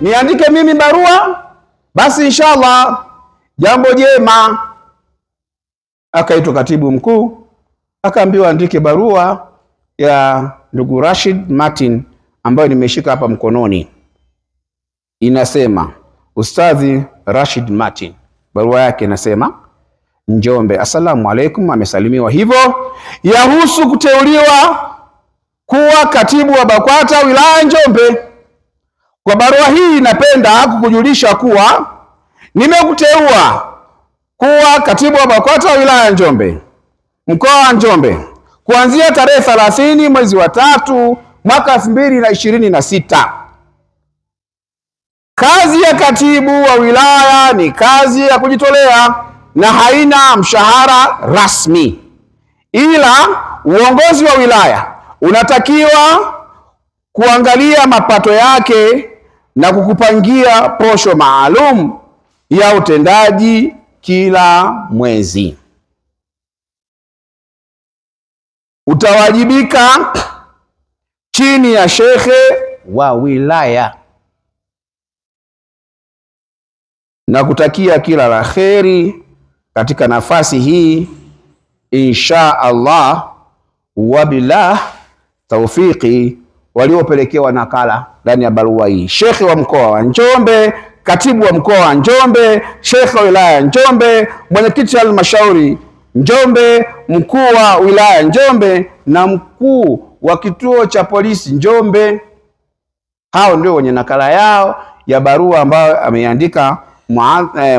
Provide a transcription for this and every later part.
niandike mimi barua, basi inshallah jambo jema. Akaitwa katibu mkuu, akaambiwa andike barua ya ndugu Rashid Martin ambayo nimeshika hapa mkononi. Inasema Ustadhi Rashid Martin, barua yake inasema Njombe, asalamu alaikum, amesalimiwa hivyo, yahusu kuteuliwa kuwa katibu wa BAKWATA wilaya Njombe. Kwa barua hii napenda kukujulisha kuwa nimekuteua kuwa katibu wa BAKWATA wilaya Njombe, mkoa wa Njombe, kuanzia tarehe 30 mwezi wa 3 mwaka 2026. Kazi ya katibu wa wilaya ni kazi ya kujitolea na haina mshahara rasmi, ila uongozi wa wilaya unatakiwa kuangalia mapato yake na kukupangia posho maalum ya utendaji kila mwezi. Utawajibika chini ya shekhe wa wilaya, na kutakia kila la kheri katika nafasi hii insha Allah, wabillah taufiki. Waliopelekewa nakala ndani ya barua hii: shekhe wa mkoa wa Njombe, katibu wa mkoa wa Njombe, shekhe wa wilaya ya Njombe, mwenyekiti wa halmashauri Njombe, mkuu wa wilaya Njombe na mkuu wa kituo cha polisi Njombe. Hao ndio wenye nakala yao ya barua ambayo ameandika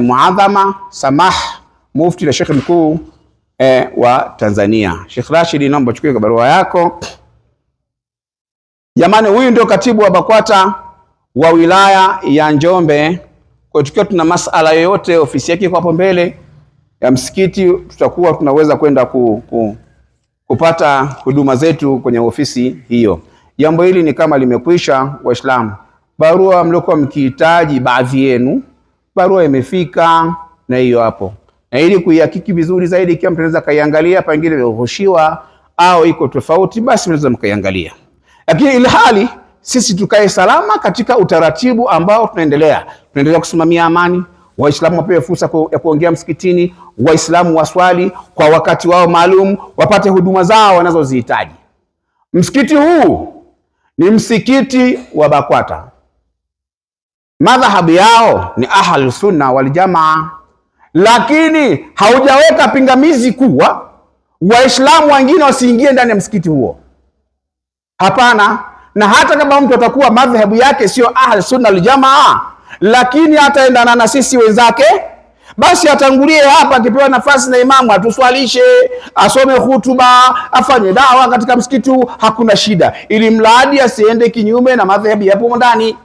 Muadhama Samah, mufti na shekhe mkuu wa Tanzania. Sheikh Rashid, naomba chukue barua yako. Jamani, huyu ndio katibu wa BAKWATA wa wilaya ya Njombe. Kwa tukiwa tuna masala yoyote, ofisi yake iko hapo mbele ya msikiti, tutakuwa tunaweza kwenda kupata huduma zetu kwenye ofisi hiyo. Jambo hili ni kama limekwisha. Waislamu, barua mliokuwa mkihitaji baadhi yenu, barua imefika na hiyo hapo, na ili kuihakiki vizuri zaidi, kama mtaweza kaiangalia, pengine imeghoshiwa au iko tofauti, basi mnaweza mkaiangalia. Lakini ilhali sisi tukae salama katika utaratibu ambao tunaendelea kusimamia amani. Waislamu wapewe fursa ya kuongea msikitini, Waislamu waswali kwa wakati wao maalum, wapate huduma zao wanazozihitaji. Msikiti huu ni msikiti wa BAKWATA, madhahabu yao ni Ahlus Sunna wal Jamaa, lakini haujaweka pingamizi kuwa Waislamu wengine wasiingie ndani ya msikiti huo. Hapana. Na hata kama mtu atakuwa madhahabu yake sio Ahlus Sunna wal Jamaa, lakini ataendana na sisi wenzake, basi atangulie hapa, akipewa nafasi na imamu atuswalishe, asome hutuba, afanye dawa katika msikiti huu, hakuna shida, ili mradi asiende kinyume na madhahabu yapo ndani.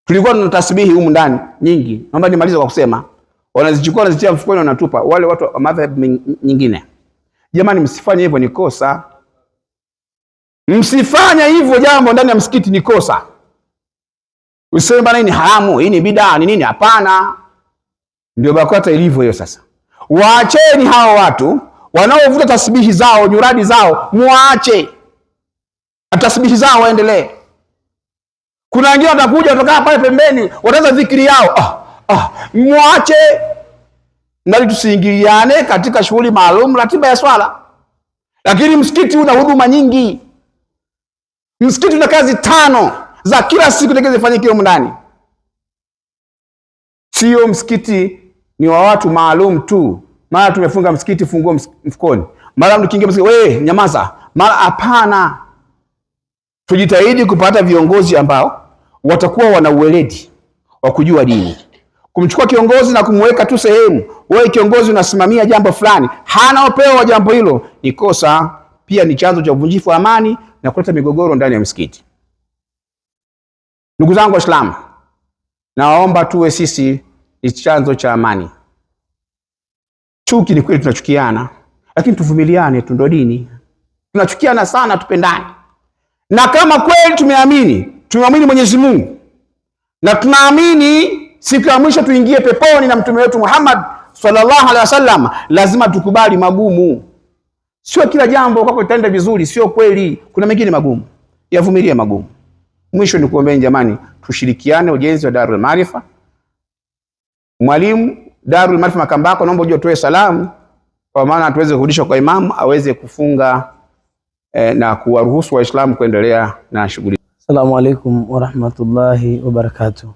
Tulikuwa tuna tasbihi humu ndani nyingi, naomba nimalize kwa kusema, wanazichukua wanazitia mfukoni wanatupa, wale watu wa madhahabu nyingine. Jamani, msifanye hivyo, ni kosa. Msifanye hivyo, jambo ndani ya msikiti ni kosa. Useme bana, hii ni haramu, hii ni bid'a, ni nini? Hapana. Ndio BAKWATA ilivyo hiyo. Sasa waacheni hao watu wanaovuta tasbihi zao, nyuradi zao, muache tasbihi zao waendelee. Kuna wengine watakuja watakaa pale pembeni, wataanza dhikri yao. Muache, ndio tusiingiliane katika shughuli maalum, ratiba ya swala. Lakini msikiti una huduma nyingi. Msikiti una kazi 5 za kila siku zitakazofanyika huko ndani. Sio msikiti ni wa watu maalum tu. Mara tumefunga msikiti, funguo mfukoni. Mara mkiingia msikiti, wewe nyamaza. Mara hapana. Tujitahidi kupata viongozi ambao watakuwa wana uweledi wa kujua dini. Kumchukua kiongozi na kumweka tu sehemu, wewe kiongozi unasimamia jambo fulani, hana upewa jambo hilo, ni kosa. Pia ni chanzo cha uvunjifu wa amani na kuleta migogoro ndani ya msikiti. Ndugu zangu Waislamu, naomba tuwe sisi ni chanzo cha amani. Chuki ni kweli, tunachukiana, lakini tuvumiliane tu, ndio dini. Tunachukiana sana, tupendane. Na kama kweli tumeamini Mwenyezi Mungu na tunaamini siku ya mwisho tuingie peponi na mtume wetu Muhammad sallallahu alaihi wasallam, lazima tukubali magumu. Sio kila jambo kwako itaenda vizuri, sio kweli. Kuna mengine magumu, yavumilie magumu. Mwisho ni kuombeni jamani, tushirikiane ujenzi wa Darul Maarifa. Mwalimu Darul Maarifa Makambako, naomba uje utoe salamu kwa maana tuweze kurudisha kwa imamu aweze kufunga na kuwaruhusu Waislamu kuendelea na shughuli. Assalamu alaikum wa rahmatullahi wa barakatuh.